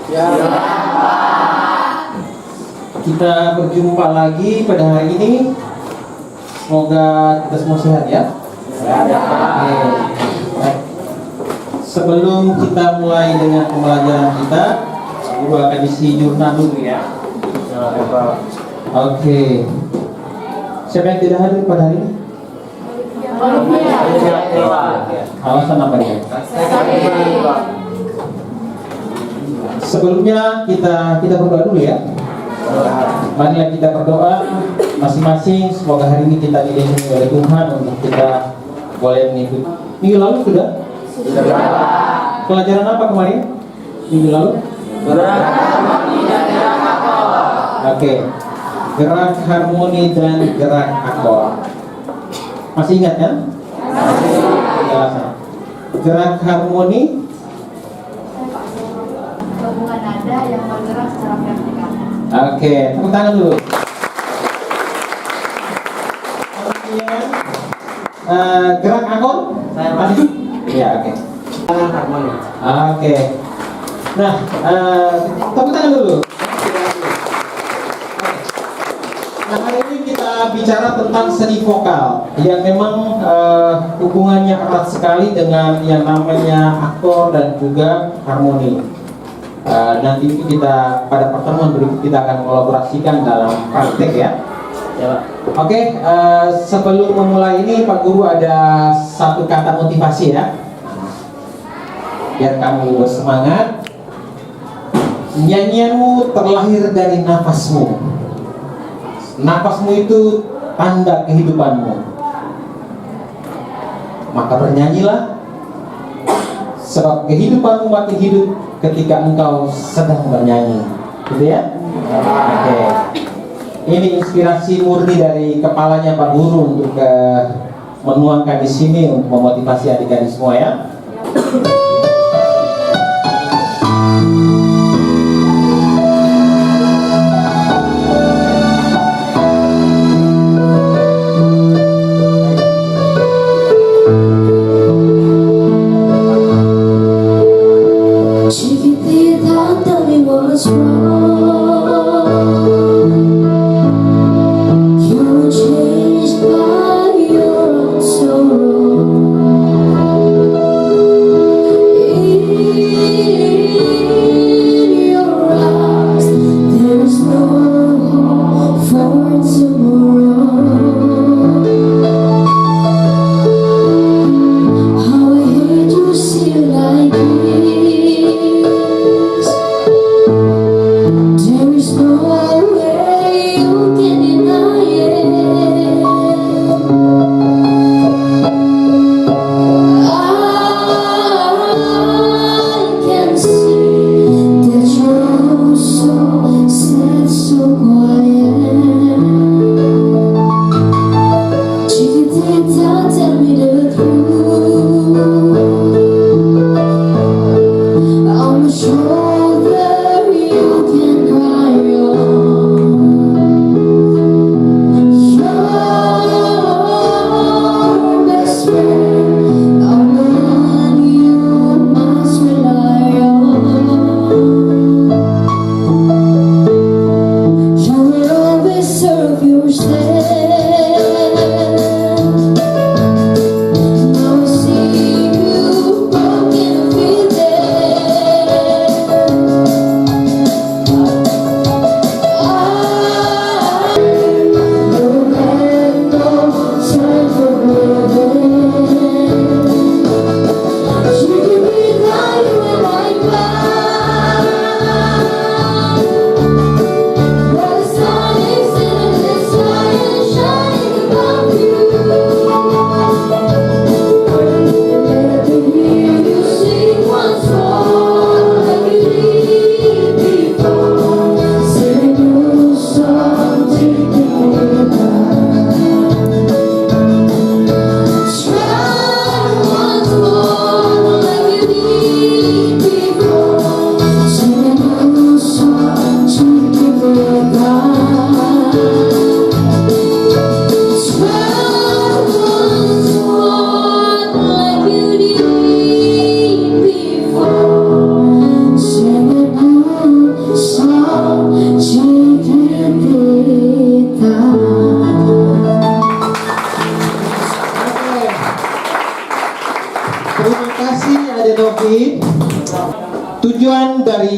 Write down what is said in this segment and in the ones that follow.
Ya. Kita berjumpa lagi pada hari ini. Semoga kita semua sehat ya. Oke. Baik. Sebelum kita mulai dengan pembelajaran kita, guru akan isi jurnal dulu ya. Oke. Siapa yang tidak hadir pada hari ini? Alasan apa ya? Sebelumnya kita berdoa dulu ya. Marilah kita berdoa masing-masing. Semoga hari ini kita dilindungi oleh Tuhan untuk kita boleh mengikuti. Minggu lalu sudah? Pelajaran apa kemarin? Minggu lalu? Gerak harmoni dan gerak akor. Oke. Gerak harmoni dan gerak akor. Masih ingat kan? Masih. Gerak harmoni gabungan nada yang bergerak secara vertikal. Oke, tepuk tangan dulu. Kemudian gerak akor? Saya masih? Ya, oke. Harmoni. Oke. Nah, tepuk tangan dulu. Nah, hari ini kita bicara tentang seni vokal yang memang hubungannya erat sekali dengan yang namanya akor dan juga harmoni. Nanti kita pada pertemuan berikut kita akan kolaborasikan dalam praktek ya. Oke, sebelum memulai ini Pak Guru ada satu kata motivasi ya, biar kamu bersemangat. Nyanyianmu terlahir dari nafasmu. Nafasmu itu tanda kehidupanmu. Maka bernyanyilah, sebab kehidupanmu makin hidup ketika engkau sedang bernyanyi. Gitu ya? Oke. Ini inspirasi murni dari kepalanya Pak Guru untuk menuangkan di sini untuk memotivasi adik-adik semua ya.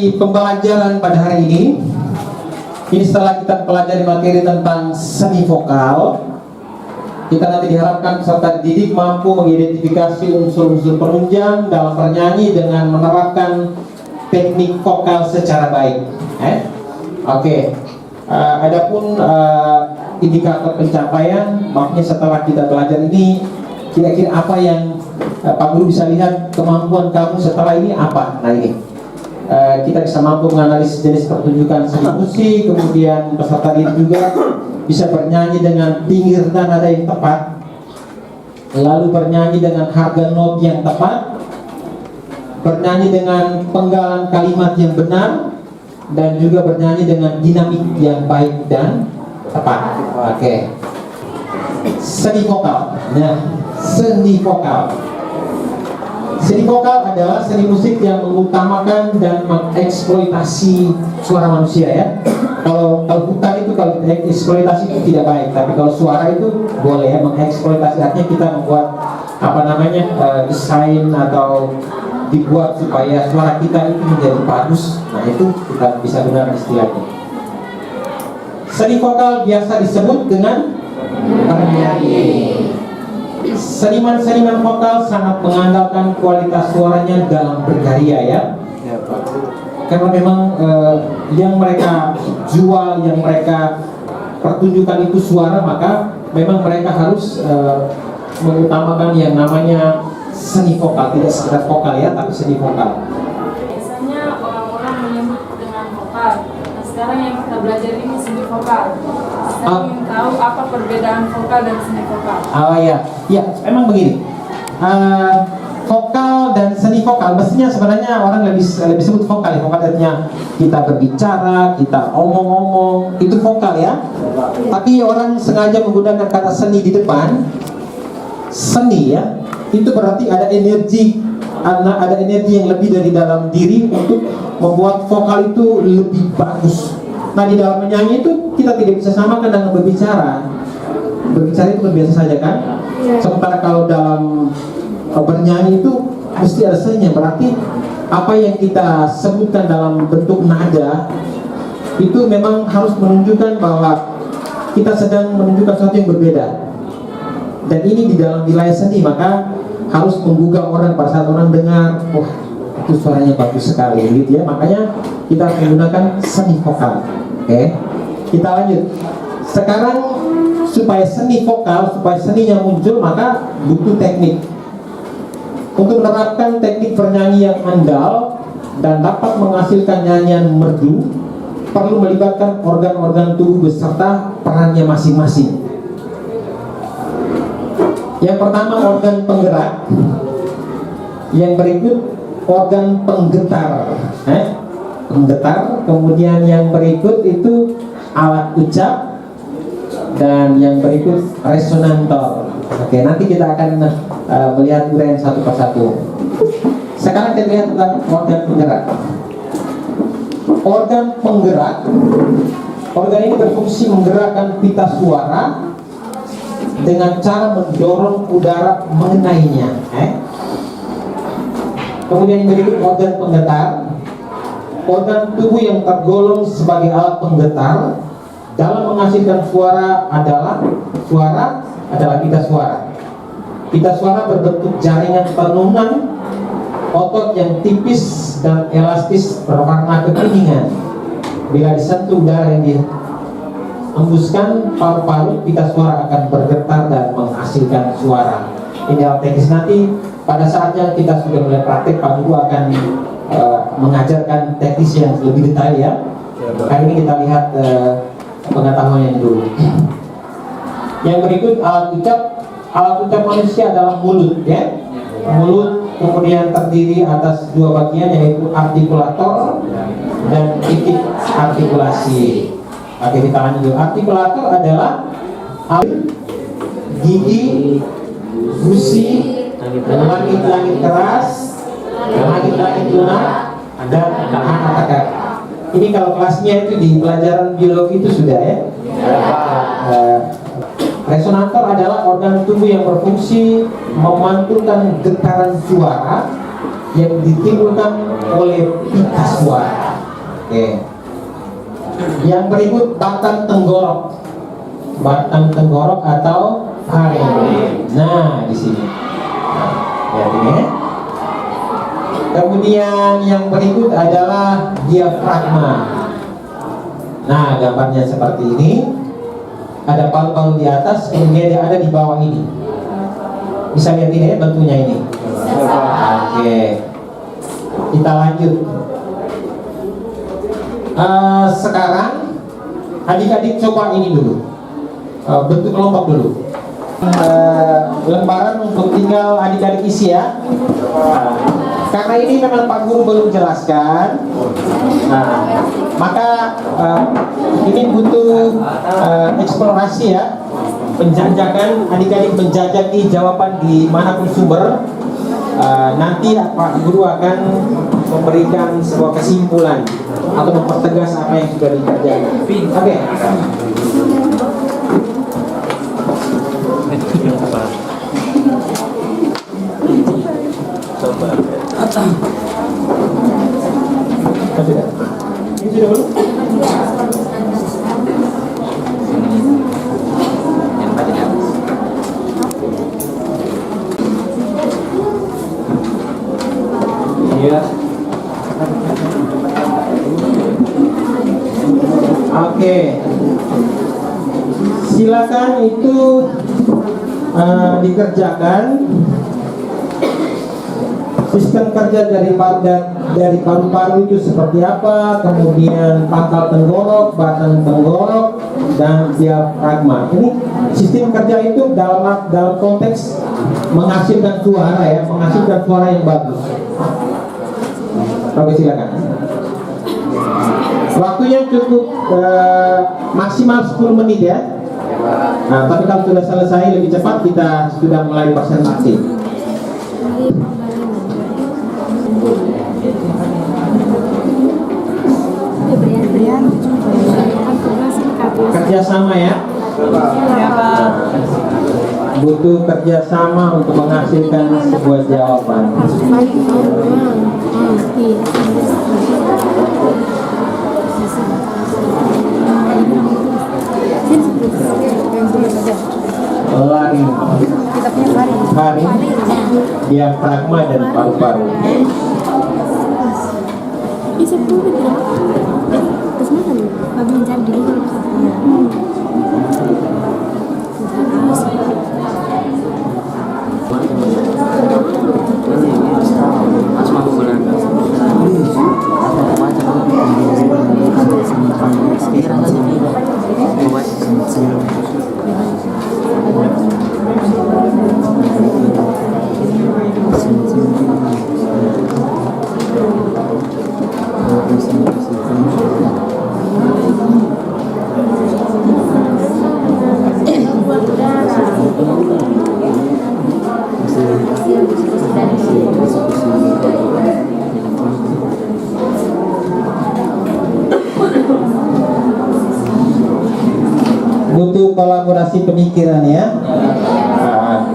dari pembelajaran pada hari ini setelah kita pelajari materi tentang seni vokal, kita nanti diharapkan peserta didik mampu mengidentifikasi unsur-unsur penunjang dalam bernyanyi dengan menerapkan teknik vokal secara baik. Oke. Adapun indikator pencapaian, makanya setelah kita belajar ini, kira-kira apa yang Pak Guru bisa lihat kemampuan kamu setelah ini apa? Nah ini, kita bisa mampu menganalisis jenis pertunjukan seni musik, kemudian peserta didik juga bisa bernyanyi dengan tinggi rendah nada yang tepat, lalu bernyanyi dengan harga not yang tepat, bernyanyi dengan penggalan kalimat yang benar, dan juga bernyanyi dengan dinamik yang baik dan tepat. Oke. Seni vokal. Nah, seni vokal. Seni vokal adalah seni musik yang mengutamakan dan mengeksploitasi suara manusia ya. Kalau bukan itu, kalau eksploitasi itu tidak baik, tapi kalau suara itu boleh ya, mengeksploitasi, artinya kita membuat desain atau dibuat supaya suara kita itu menjadi bagus. Nah itu kita bisa gunakan istilahnya. Seni vokal biasa disebut dengan bernyanyi. Seniman-seniman vokal sangat mengandalkan kualitas suaranya dalam berkarya ya. Karena memang yang mereka jual, yang mereka pertunjukan itu suara, maka memang mereka harus mengutamakan yang namanya seni vokal, tidak sekedar vokal ya, tapi seni vokal. Biasanya orang-orang menyebut dengan vokal. Nah, sekarang yang kita belajar ini seni vokal. Saya ingin tahu apa perbedaan vokal dan seni vokal. Ya, emang begini. Vokal dan seni vokal, mestinya sebenarnya orang lebih sebut vokal ya. Vokal artinya kita berbicara, kita omong-omong, itu vokal ya. Tapi orang sengaja menggunakan kata seni di depan. Seni ya, itu berarti ada energi yang lebih dari dalam diri untuk membuat vokal itu lebih bagus. Nah di dalam menyanyi itu kita tidak bisa samakan dengan berbicara. Berbicara itu biasa saja kan. Sementara kalau dalam bernyanyi itu mesti ada seninya. Berarti apa yang kita sebutkan dalam bentuk nada itu memang harus menunjukkan bahwa kita sedang menunjukkan sesuatu yang berbeda. Dan ini di dalam wilayah seni, maka harus menggugah orang pada saat orang dengar, wah itu suaranya bagus sekali gitu ya. Makanya kita menggunakan seni vokal. Oke, kita lanjut. Sekarang supaya seni vokal, supaya seninya muncul, maka butuh teknik. Untuk menerapkan teknik bernyanyi yang andal dan dapat menghasilkan nyanyian merdu, perlu melibatkan organ-organ tubuh beserta perannya masing-masing. Yang pertama organ penggerak, yang berikut organ penggetar, penggetar. Kemudian yang berikut itu alat ucap, dan yang berikut resonantor. Oke, nanti kita akan melihat uraian satu persatu. Sekarang kita lihat tentang organ penggerak. Organ penggerak, organ ini berfungsi menggerakkan pita suara dengan cara mendorong udara mengenainya. Kemudian berikut organ penggetar. Organ tubuh yang tergolong sebagai alat penggetar dalam menghasilkan suara adalah pita suara. Pita suara berbentuk jaringan tenunan otot yang tipis dan elastis berwarna kekuningan. Bila disentuh udara yang hembuskan paru-paru, pita suara akan bergetar dan menghasilkan suara. Ini hal teknis, nanti pada saatnya kita sudah mulai praktek, Pak Guru akan mengajarkan teknis yang lebih detail ya. Kali ini kita lihat pengetahuan yang dulu. Yang berikut alat ucap. Alat ucap manusia adalah mulut ya. Mulut kemudian terdiri atas dua bagian, yaitu artikulator dan titik artikulasi. Oke, kita lanjut. Artikulator adalah gigi, gusi, langit-langit keras, langit-langit lunak, dan akar. Ini kalau kelasnya itu di pelajaran biologi itu sudah ya. Resonator adalah organ tubuh yang berfungsi memantulkan getaran suara yang ditimbulkan oleh pita suara. Oke. Yang berikut batang tenggorok. Batang tenggorok atau faring. Nah, di sini. Ya, ini. Kemudian yang berikut adalah diafragma. Nah, gambarnya seperti ini. Ada paru-paru di atas, kemudian dia ada di bawah ini. Bisa lihat ini ya, bentuknya ini. Oke. Kita lanjut. Sekarang adik-adik coba ini dulu. Bentuk kelompok dulu. Lembaran untuk tinggal adik-adik isi ya. Karena ini memang Pak Guru belum jelaskan, maka ini butuh eksplorasi ya, penjajakan, adik-adik menjajaki jawaban di manapun sumber. Nanti Pak Guru akan memberikan sebuah kesimpulan atau mempertegas apa yang sudah dikerjakan. Oke. Ini sudah belum? Iya. Oke. Silakan itu dikerjakan. Sistem kerja dari paru-paru itu seperti apa, kemudian pangkal tenggorok, batang tenggorok, dan diafragma. Ini sistem kerja itu dalam konteks menghasilkan suara ya, menghasilkan suara yang bagus. Oke, silakan. Waktunya cukup maksimal 10 menit ya. Nah, tapi kalau sudah selesai lebih cepat, kita sudah mulai presentasi. Kerjasama ya. Butuh kerjasama untuk menghasilkan sebuah jawaban. Laring, faring, diafragma dan paru-paru. Bisa dulu tidak? Terus mana? Babi mencari di Google. Butuh kolaborasi pemikiran ya.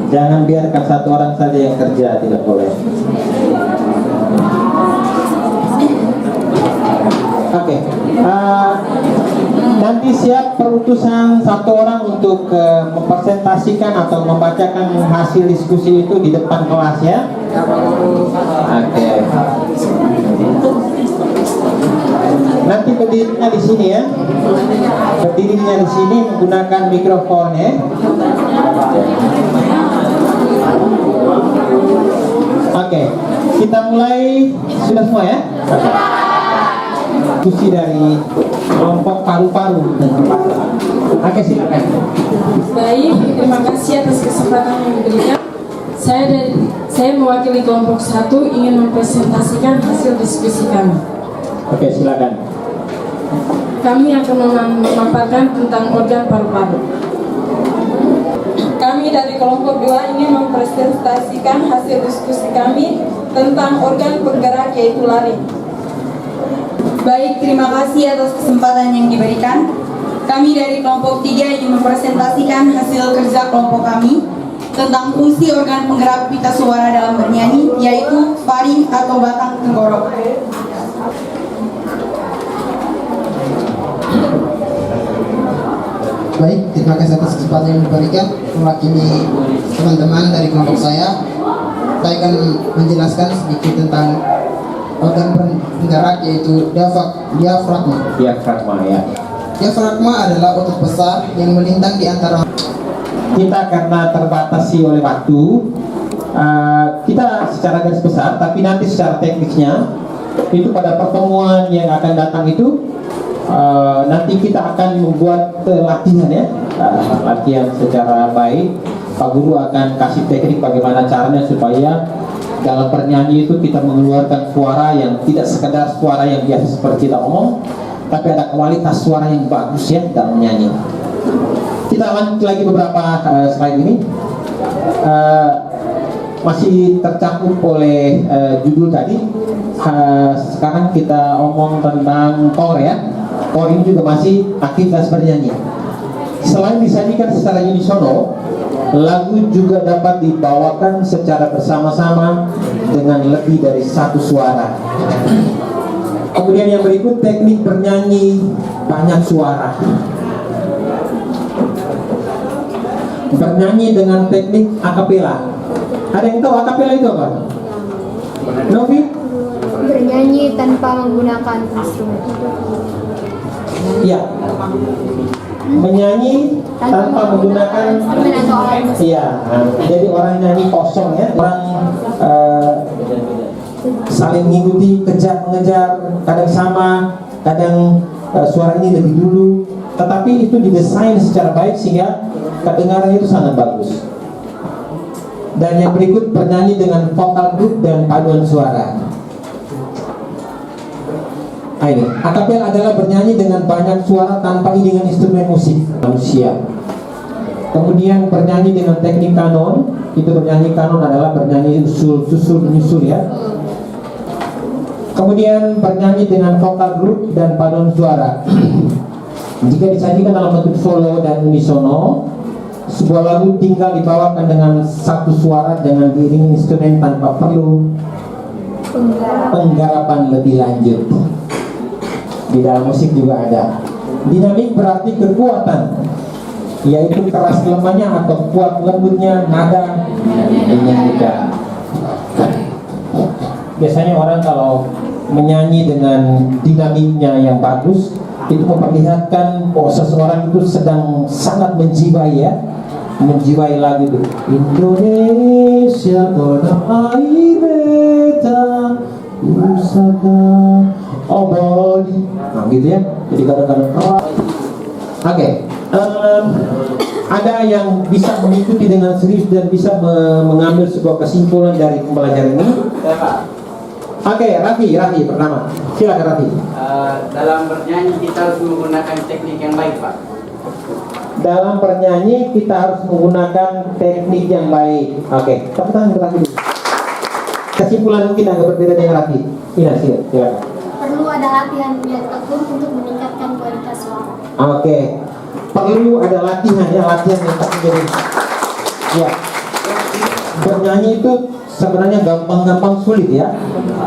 Jangan biarkan satu orang saja yang kerja, tidak boleh. Oke. Nanti siap perutusan satu orang untuk mempresentasikan atau membacakan hasil diskusi itu di depan kelas ya. Oke. Nanti berdirinya di sini ya. Berdirinya di sini menggunakan mikrofon ya. Oke, kita mulai. Sudah semua ya? Diskusi dari kelompok paru-paru. Oke, silakan. Baik, terima kasih atas kesempatan yang diberikan. Saya mewakili kelompok 1 ingin mempresentasikan hasil diskusi kami. Oke, silakan. Kami akan memaparkan tentang organ paru-paru. Kami dari kelompok 2 ingin mempresentasikan hasil diskusi kami tentang organ penggerak yaitu laring. Baik, terima kasih atas kesempatan yang diberikan. Kami dari kelompok 3 ingin mempresentasikan hasil kerja kelompok kami tentang fungsi organ penggerak pita suara dalam bernyanyi, yaitu faring atau batang tenggorok. Baik, terima kasih atas kesempatan yang diberikan. Mewakili teman-teman dari kelompok saya akan menjelaskan sedikit tentang organ penggerak yaitu diafragma. Diafragma ya. Diafragma adalah otot besar yang melintang di antara. Kita karena terbatasi oleh waktu, kita secara garis besar, tapi nanti secara teknisnya itu pada pertemuan yang akan datang itu nanti kita akan membuat latihan ya, latihan secara baik. Pak Guru akan kasih teknik bagaimana caranya supaya dalam bernyanyi itu kita mengeluarkan suara yang tidak sekedar suara yang biasa seperti kita omong, tapi ada kualitas suara yang bagus ya dalam menyanyi. Kita lanjut lagi beberapa slide ini. Masih tercakup oleh judul tadi. Sekarang kita omong tentang core ya. Core ini juga masih aktivitas bernyanyi. Selain disajikan secara unisono, lagu juga dapat dibawakan secara bersama-sama dengan lebih dari satu suara. Kemudian yang berikut teknik bernyanyi banyak suara. Bernyanyi dengan teknik akapela. Ada yang tahu akapela itu apa? Novi? Bernyanyi tanpa menggunakan instrumen. Iya. Menyanyi tanpa menggunakan instrumen atau alat musik. iya. Jadi orang nyanyi kosong ya, orang saling mengikuti, mengejar, kadang sama, kadang suara ini lebih dulu. Tetapi itu didesain secara baik sehingga kedengarannya itu sangat bagus. Dan yang berikut bernyanyi dengan vokal grup dan paduan suara. Nah, ini akapela adalah bernyanyi dengan banyak suara tanpa iringan instrumen musik manusia. Kemudian bernyanyi dengan teknik kanon. Itu bernyanyi kanon adalah bernyanyi susul menyusul ya. Kemudian bernyanyi dengan vokal grup dan paduan suara. Jika disajikan dalam bentuk solo dan unisono, sebuah lagu tinggal dibawakan dengan satu suara dengan diiringi instrumen tanpa perlu penggarapan lebih lanjut. Di dalam musik juga ada. Dinamik berarti kekuatan, yaitu keras lemahnya atau kuat lembutnya nada dinyanyikan. Biasanya orang kalau menyanyi dengan dinamiknya yang bagus, itu memperlihatkan bahwa seseorang itu sedang sangat menjiwai ya, menjiwai lagu itu. Indonesia tanah air beta pusaka abadi. Nah gitu ya. Jadi kadang-kadang oke. Ada yang bisa mengikuti dengan serius dan bisa mengambil sebuah kesimpulan dari pembelajaran ini? Oke, Raffi pertama. Silakan Raffi. Dalam bernyanyi kita harus menggunakan teknik yang baik, Pak. Dalam bernyanyi kita harus menggunakan teknik yang baik. Oke, tepuk tangan untuk Raffi. Kesimpulan mungkin agak berbeda dengan Raffi. Ina, silakan. Perlu ada latihan yang tekun untuk meningkatkan kualitas suara. Oke, perlu ada latihan ya, latihan yang tekun. Jadi, ya, bernyanyi itu sebenarnya gampang-gampang sulit ya.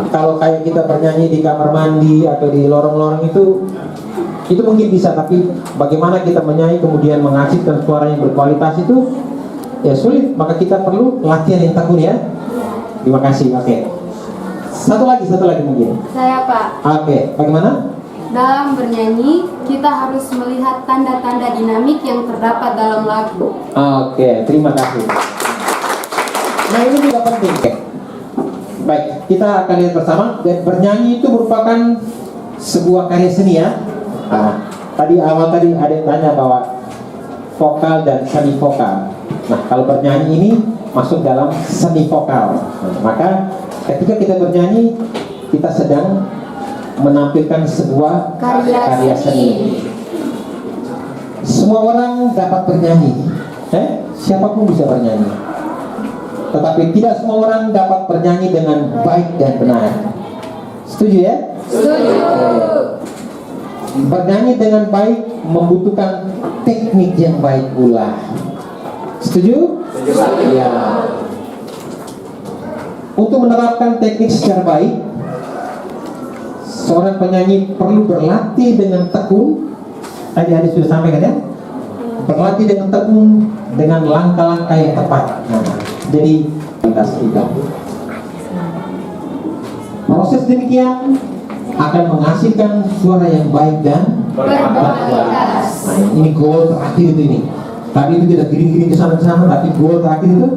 Kalau kayak kita bernyanyi di kamar mandi atau di lorong-lorong itu mungkin bisa, tapi bagaimana kita menyanyi kemudian menghasilkan suara yang berkualitas itu ya sulit. Maka kita perlu latihan yang tekun ya. Terima kasih. Oke. Satu lagi mungkin. Saya Pak. Oke, bagaimana? Dalam bernyanyi kita harus melihat tanda-tanda dinamik yang terdapat dalam lagu. Oke, terima kasih. Nah ini juga penting. Baik, kita akan lihat bersama. Dan bernyanyi itu merupakan sebuah karya seni ya. Nah, tadi ada yang tanya bahwa vokal dan seni vokal. Nah, kalau bernyanyi ini masuk dalam seni vokal. Nah, maka ketika kita bernyanyi, kita sedang menampilkan sebuah karya seni. Semua orang dapat bernyanyi. Siapapun bisa bernyanyi. Tetapi tidak semua orang dapat bernyanyi dengan baik dan benar. Setuju ya? Setuju. Bernyanyi dengan baik membutuhkan teknik yang baik pula. Setuju? Ya. Untuk menerapkan teknik secara baik, seorang penyanyi perlu berlatih dengan tekun. Tadi sudah sampaikan ya, berlatih dengan tekun dengan langkah-langkah yang tepat. Nah, jadi kita proses demikian akan menghasilkan suara yang baik dan Berkualitas. Nah, ini goal terakhir itu ini. Tadi itu tidak giring-giring ke sana, tapi goal terakhir itu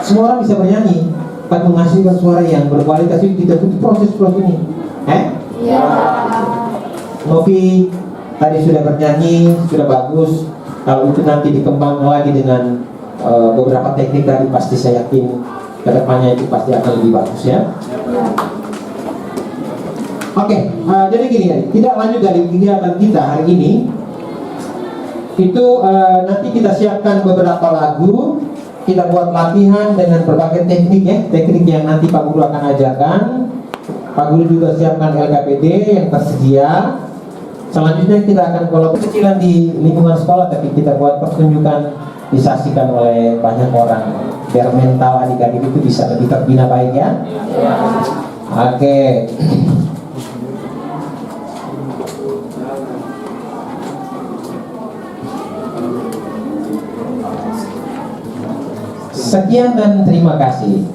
semua orang bisa bernyanyi, tapi menghasilkan suara yang berkualitas itu tidak butuh proses ini. Ya. Novi tadi sudah bernyanyi, sudah bagus. Kalau itu nanti dikembangkan lagi dengan beberapa teknik tadi, pasti saya yakin kedepannya itu pasti akan lebih bagus ya. Oke, jadi gini ya, tidak lanjut dari kegiatan kita hari ini. Itu nanti kita siapkan beberapa lagu, kita buat latihan dengan berbagai teknik ya, teknik yang nanti Pak Guru akan ajarkan. Pak Guru juga siapkan LKPD yang tersedia. Selanjutnya kita akan kolaborasi kecilan di lingkungan sekolah, tapi kita buat pertunjukan disaksikan oleh banyak orang biar mental adik-adik itu bisa lebih terbina baik ya. Oke. Sekian dan terima kasih.